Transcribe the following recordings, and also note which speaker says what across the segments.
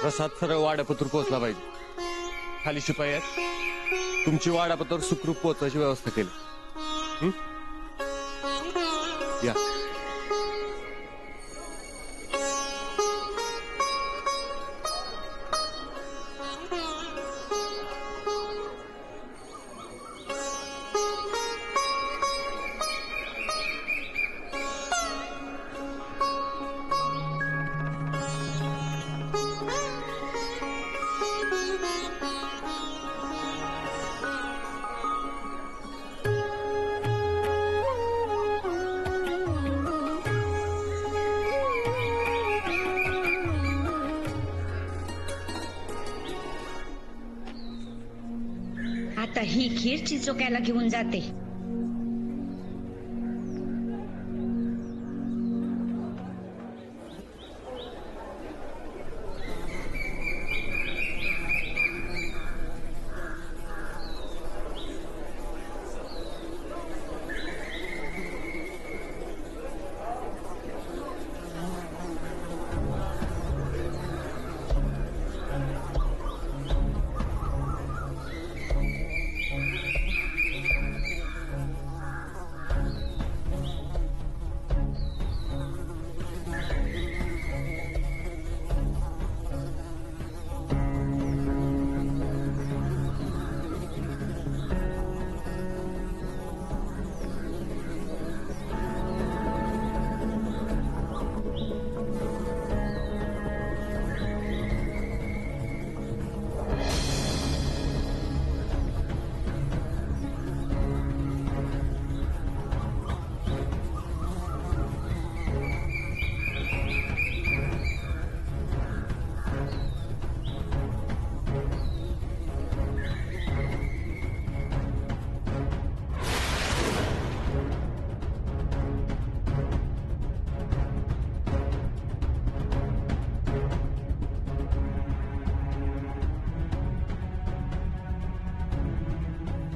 Speaker 1: प्रसाद सरळ वाड्यापत्र पोहोचला पाहिजे. खाली शिपाई आहेत, तुमची वाड्यापत्र सुखरूप पोहोचायची व्यवस्था केली. या.
Speaker 2: आता ही खीर चिचोक्याला घेऊन जाते.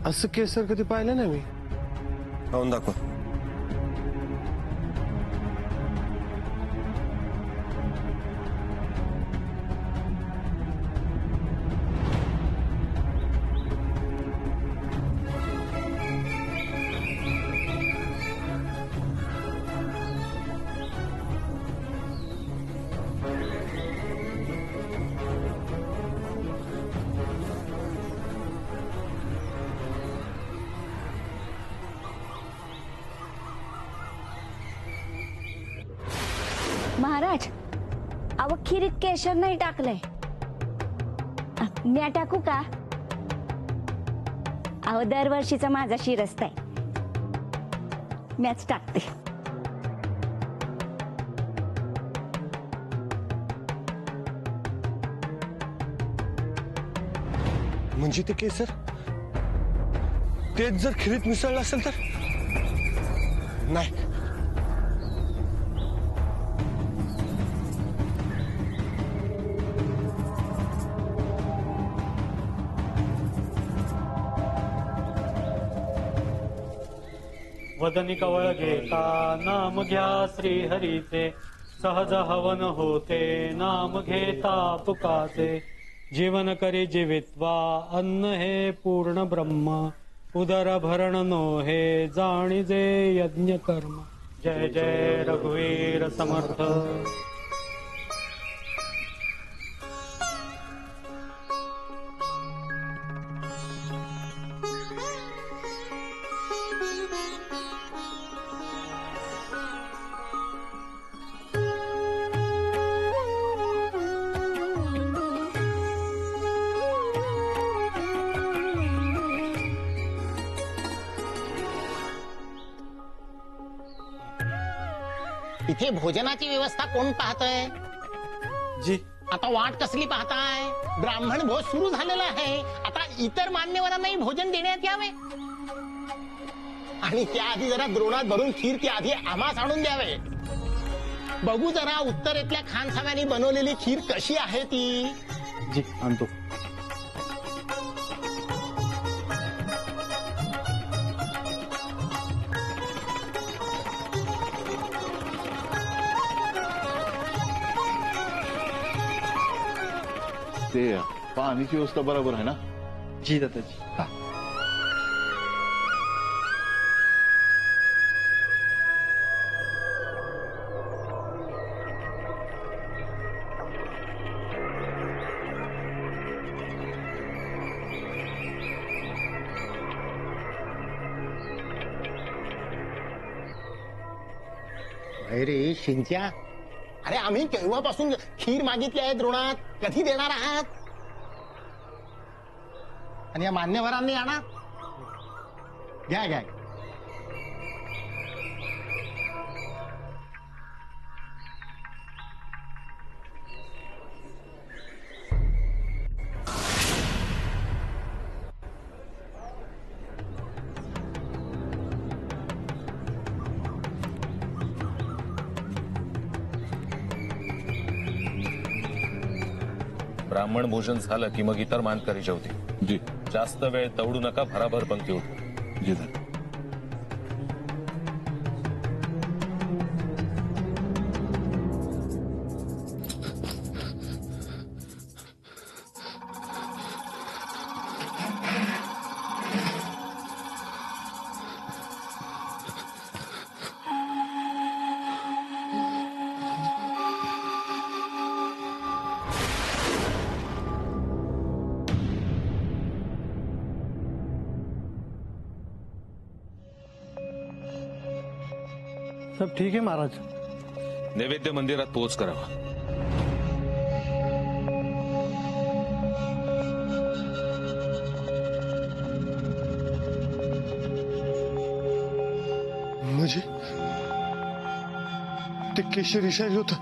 Speaker 3: असं केसर कधी पाहिलं नाही मी.
Speaker 1: पाहून दाखवा.
Speaker 4: महाराज, अव खिरीत केशर नाही टाकलंय. म्या टाकू का? अहो दरवर्षीचा माझा शिरस्ता आहे, मॅच टाकते.
Speaker 3: म्हणजे ते केसर तेच जर खिरीत मिसळलं असेल तर नाही.
Speaker 5: वदनी कवळ घेता नाम घ्या श्री हरीचे, सहज हवन होते नाम घेता तुकाचे. जीवन करी जीवित्वा अन्न हे पूर्ण ब्रह्म, उदर भरण नो हे जाणीजे यज्ञ कर्म. जय जय रघुवीर समर्थ.
Speaker 6: इथे भोजनाची व्यवस्था कोण पाहतय?
Speaker 3: जी.
Speaker 6: आता वाट कसली पाहताय? ब्राह्मण भोज सुरू झालेला आहे. आता इतर मान्यवरांनाही भोजन देण्यात यावे आणि त्याआधी जरा द्रोणात भरून खीर ती आधी आम्हास आणून द्यावे. बघू जरा उत्तरेतल्या खानसाम्यांनी बनवलेली खीर कशी आहे ती.
Speaker 5: जी आणतो.
Speaker 7: ते पाण्याची व्यवस्था बरोबर आहे ना?
Speaker 3: जी दादाजी.
Speaker 6: अरे शिंच्या, अरे आम्ही केव्हापासून खीर मागितली आहे द्रोणात, कधी देणार आहात? आणि या मान्यवरांनी आणा. घ्या घ्या.
Speaker 8: ब्राह्मण भोजन झालं की मग इतर मानकरी जेवतील.
Speaker 7: जी
Speaker 8: जास्त वेळ तवडू नका, भराभर पंक्ती उठवा.
Speaker 7: जी दादा.
Speaker 3: सब ठीक आहे महाराज.
Speaker 8: नैवेद्य मंदिरात पोहोच करावा.
Speaker 3: म्हणजे ते केशरी शाही होत.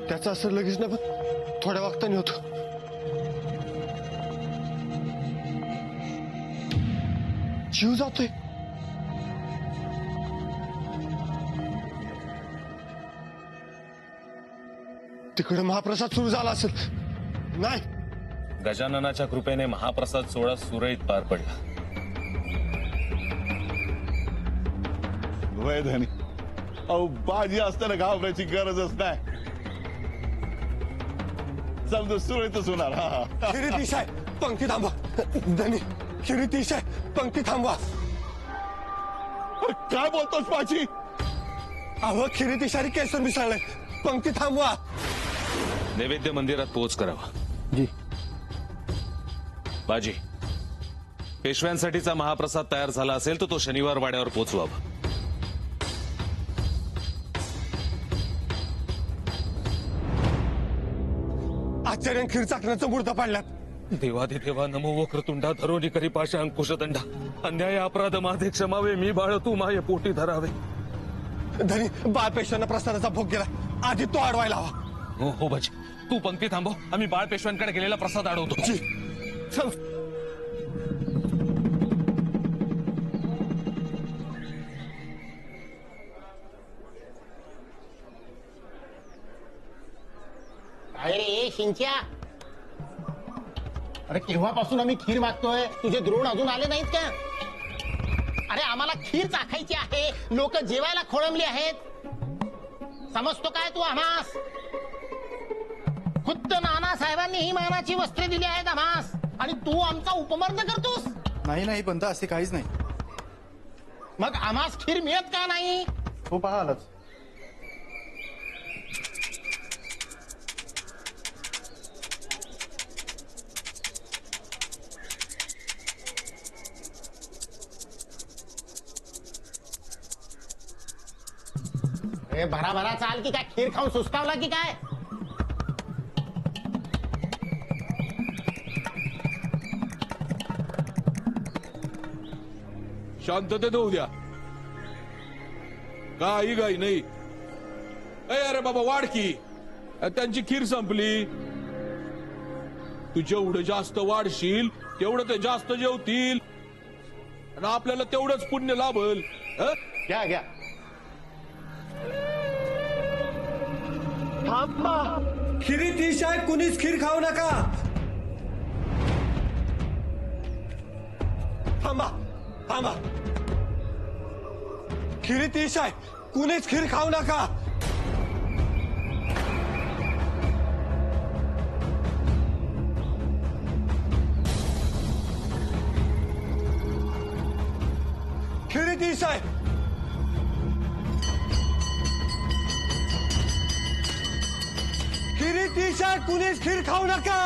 Speaker 3: त्याचा असर लगेच नाही पण थोड्या वक्ताने होतो. जीव जातोय. तिकडे महाप्रसाद सुरू झाला असेल. नाही,
Speaker 8: गजाननाच्या कृपेने महाप्रसाद सोहळा सुरळीत पार पडला.
Speaker 7: वय धनी, अहो बाजी असताना घाबरायची गरजच नाही. समजा सुरळीतच होणार. हा
Speaker 3: खिरी दिशाय पंक्ती थांबवा. धनी, खिरी दिशाय पंक्ती थांबवा.
Speaker 7: काय बोलतोस पाची?
Speaker 3: अहो खिरी दिशारी केसर मिसळलंय. पंक्ती थांबवा.
Speaker 8: नैवेद्य मंदिरात पोहोच करावा.
Speaker 3: जी.
Speaker 8: बाजी, पेशव्यांसाठीचा महाप्रसाद तयार झाला असेल तर तो शनिवार वाड्यावर पोहोचवावा.
Speaker 3: आचार्यां खीर चाकण्याचं मुहूर्त पाडल्यात.
Speaker 8: देवाधिदेवा नमो वक्रतुंडा धरोनी करी पाशा अंकुशदंडा. अन्याय अपराध माझे क्षमावे, मी बाळ तू माये पोटी धरावे.
Speaker 3: धनी, बाळपेशांना प्रसादाचा भोग गेला. आधी तो अडवायला हवा.
Speaker 8: हो हो बाजी, तू पंक्ती थांबव, आम्ही बाळ पेशव्यांकडे गेलेला प्रसाद अडवतो.
Speaker 3: जी. चल.
Speaker 6: अरे शिंच्या, अरे केव्हापासून आम्ही खीर मागतोय, तुझे द्रोण अजून आले नाहीत का? अरे आम्हाला खीर चाखायची आहे. लोक जेवायला खोळंबली आहेत. समजतो काय तू आम्हास? खुद्द नानासाहेबांनी ही मानाची वस्त्रे दिली आहेत आम्हास, आणि तू आमचा उपमर्द करतोस.
Speaker 9: नाही पंत, असे काहीच नाही.
Speaker 6: मग आम्हास खीर मिळत का नाही?
Speaker 9: हो पहा आलंच.
Speaker 6: भराभरा चाल की काय? खीर खाऊन सुस्तावला की काय?
Speaker 10: शांततेत होऊ द्या, काही घाई नाही. अरे बाबा वाढकी, त्यांची खीर संपली. तू जेवढं जास्त वाढशील तेवढं ते जास्त जेवतील आणि आपल्याला तेवढंच पुण्य लाभल.
Speaker 6: घ्या घ्या.
Speaker 3: थांबा. खिरी दिशाय कुणीच खीर खाऊ नका. थांबा थांबा. खिरी दिशाय कुणीच खीर खाऊ नका. खिरीत इश आहे. खिरीत इश आहे, कुणीच खीर खाऊ नका.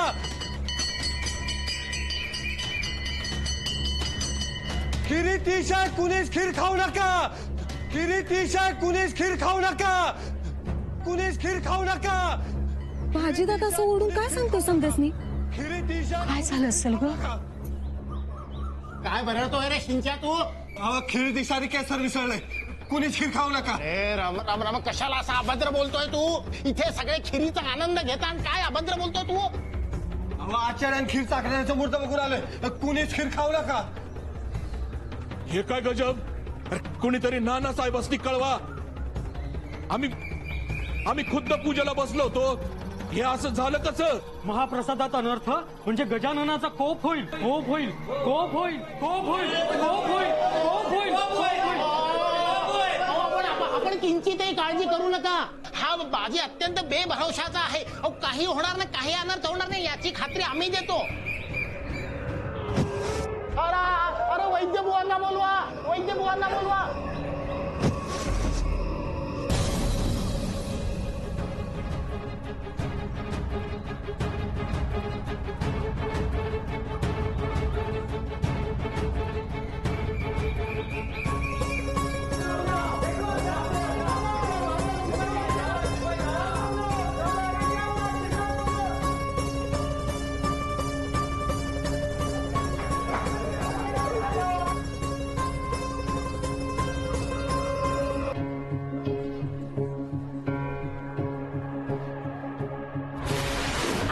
Speaker 3: खिरीत इश आहे, कुणीच खीर खाऊ नका. खिरीत इश आहे, कुणीच खीर खाऊ नका. कुणीच खीर खाऊ नका.
Speaker 11: भाजी दादा असं ओढून काय सांगतो समजसनी?
Speaker 3: खिरीत इश आहे.
Speaker 11: काय झालं असेल ग?
Speaker 6: काय बरळतोय रे शिंच्या तू?
Speaker 3: खिरीत इश आहे, केसर मिसळलंय. कुणीच खीर खाऊ नका.
Speaker 6: ए राम राम राम, कशाला असा अभद्र बोलतोय तू? इथे सगळे खिरीचा आनंद घेता आणि काय अभद्र बोलतोय तू?
Speaker 3: आचार्यान खीर चाकण्याचं मूर्त बघून आलोय. कुणीच खीर खाऊ नका.
Speaker 10: हे काय गजब? अरे कोणीतरी नाना साहेब असती कळवा. आम्ही खुद्द पूजेला बसलो होतो. हे असं झालं कसं?
Speaker 5: महाप्रसादात अनर्थ म्हणजे गजाननाचा कोप होईल, कोप होईल, कोप होईल, कोप होईल, कोप होईल, कोप होईल, कोप होईल.
Speaker 6: आपण किंचितही काळजी करू नका. हा बाजी अत्यंत बेभरवशाचा आहे. अहो काही होणार नाही, काही अनर्थ होणार नाही याची खात्री आम्ही देतो. अरे वैद्य बुवांना बोलवा, वैद्य बुवांना बोलवा.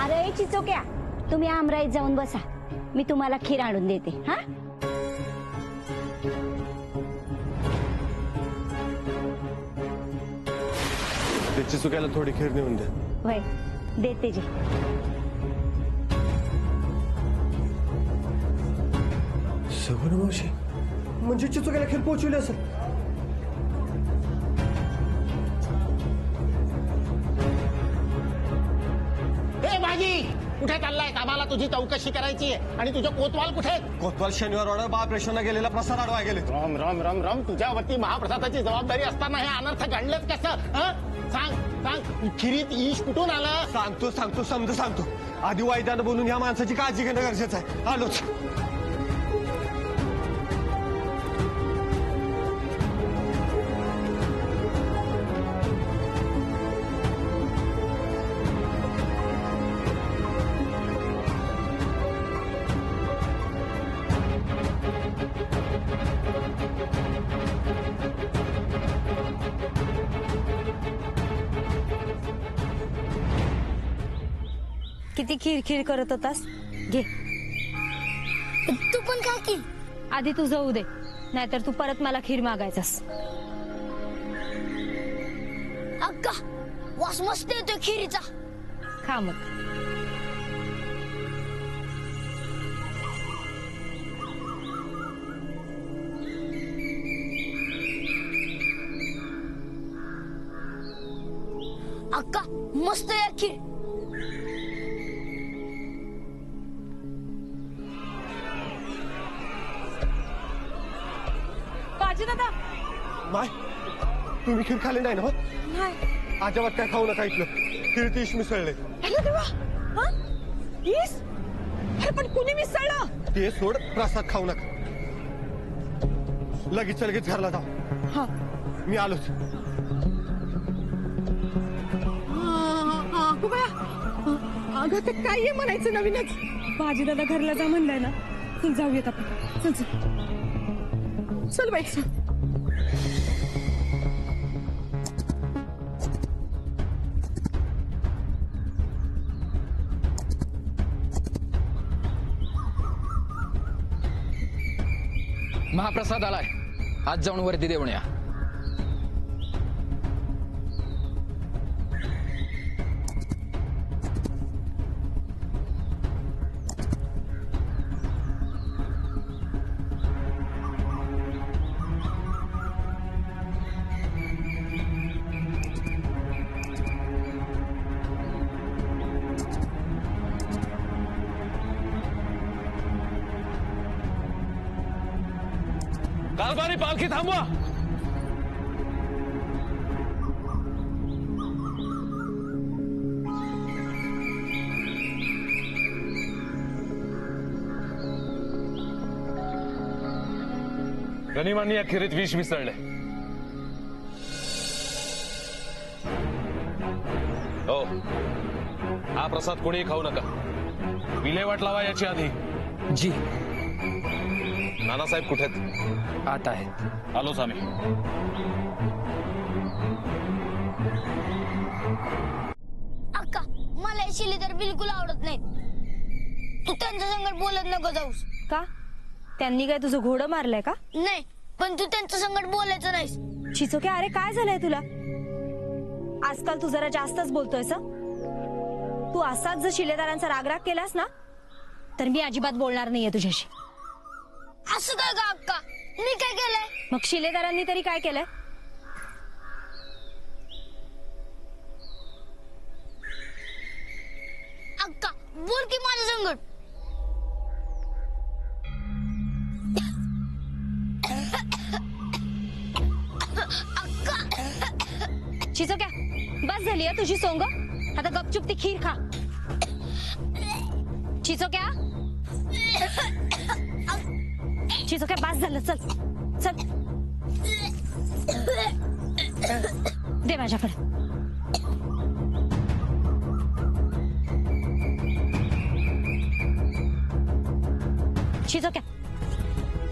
Speaker 4: अरे चिचोक्या, तुम्ही आमराईत जाऊन बसा. मी तुम्हाला खीर आणून देते. हा,
Speaker 3: त्याची चुक्याला थोडी खीर नेऊन द्या.
Speaker 4: वय देते जी.
Speaker 3: सगळं मावशी म्हणजे चिचुक्याला खीर पोहोचवली असेल.
Speaker 6: हे बाजी कुठे चाललाय? आम्हाला तुझी चौकशी करायची आहे. आणि तुझे कोतवाल कुठे?
Speaker 3: कोतवाल शनिवार बाळकृष्णला गेलेला प्रसाद आडवा गेले.
Speaker 6: राम राम राम राम, तुझ्यावरती महाप्रसादाची जबाबदारी असताना हे अनर्थ घडलेच कसं? सांग सांग, खिरीत ईश कुठून आलं?
Speaker 3: सांगतो समज सांगतो. आधी वाईदानं बोलून या माणसाची काळजी घेणं गरजेचं आहे. आलोच.
Speaker 11: किती खीर खीर करत होतास? घे.
Speaker 12: तू पण खा की.
Speaker 11: आधी तू जाऊ दे, नाहीतर तू परत मला खीर मागायचास.
Speaker 12: अक्का, वास मस्त येतोय खिरीचा.
Speaker 11: खा मग.
Speaker 12: अक्का, मस्त आहे खीर.
Speaker 11: बाजी दादा,
Speaker 3: माय तुम्ही खीर खाली नाही ना? हो
Speaker 11: नाही.
Speaker 3: अजिबात काय खाऊ नका. इथलं खीर तीश मिसळले.
Speaker 11: अरे देवा, हा? ईस? अरे पण कुणी मिसळलं?
Speaker 3: ते सोड, प्रसाद खाऊ नका. लगेच घरला जाऊ.
Speaker 11: हा,
Speaker 3: मी आलोच.
Speaker 11: अगं ते काय आहे म्हणायचं नवीनच. बाजी दादा घरला जा म्हणलाय ना. चल जाऊयात आपण. चल चल चल बाई चल.
Speaker 13: महाप्रसाद आलाय, आज जाऊन वर्दी देऊन या.
Speaker 8: कारभारी पालखी थांबवा. गनिमांनी या खिरीत विष मिसळले. हो, हा प्रसाद कोणीही खाऊ नका. विल्हेवाट लावा याची आधी.
Speaker 13: जी.
Speaker 8: नानासाहेब कुठे आहेत?
Speaker 13: आत आहेत.
Speaker 8: आलोच आम्ही.
Speaker 12: अक्का मला हे शिलेदार बिलकुल आवडत नाही. तू त्यांच्या संगत बोलत नको जाऊस.
Speaker 4: का त्यांनी काय तुझं घोडं मारलंय का?
Speaker 12: नाही, पण तू त्यांच्या संगत बोलायचं नाहीस.
Speaker 4: चिचोक्या, अरे काय झालंय तुला? आजकाल तू जरा जास्तच बोलतोयस. तू असाच जर शिलेदारांचा रागराग केलास ना तर मी अजिबात बोलणार नाहीये तुझ्याशी.
Speaker 12: असं काय का अक्का? मी काय केलंय?
Speaker 4: मग शिलेदारांनी तरी काय केलंय?
Speaker 12: अक्का बोल की माझ्या संगत.
Speaker 4: चिचोक्या, बस झाली आहे तुझी सोंग. आता गपचूप ती खीर खा. चिचोक्या, चिचोक्या, बस झालं. चल चल, दे माझ्याकडे. चिचोक्या,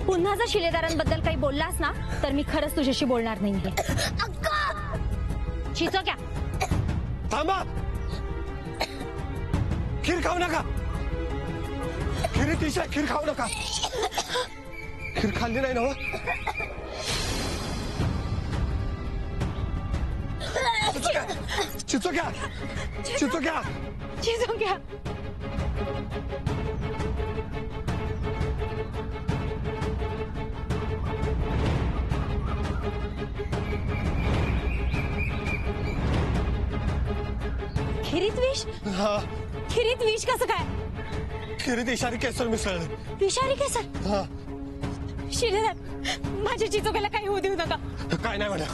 Speaker 4: पुन्हा जर शिलेदारांबद्दल काही बोललास ना तर मी खरंच तुझ्याशी बोलणार नाही. चिचोक्या,
Speaker 3: थांबा. खीर खाऊ नका. खिरीत विष आहे, खीर खाऊ नका. खीर खाल्ली नाही ना हो? चिचोक्या, चिचोक्या,
Speaker 4: चिचोक्या. खिरीत विष?
Speaker 3: हा,
Speaker 4: खिरीत विष कसं काय?
Speaker 3: खिरीत विषारी केसर मिसळलं.
Speaker 4: विषारी केसर?
Speaker 3: हा.
Speaker 4: शिलेदार, माझ्या चिचोक्याला काही होऊ देऊ नका.
Speaker 3: काय नाही म्हणा.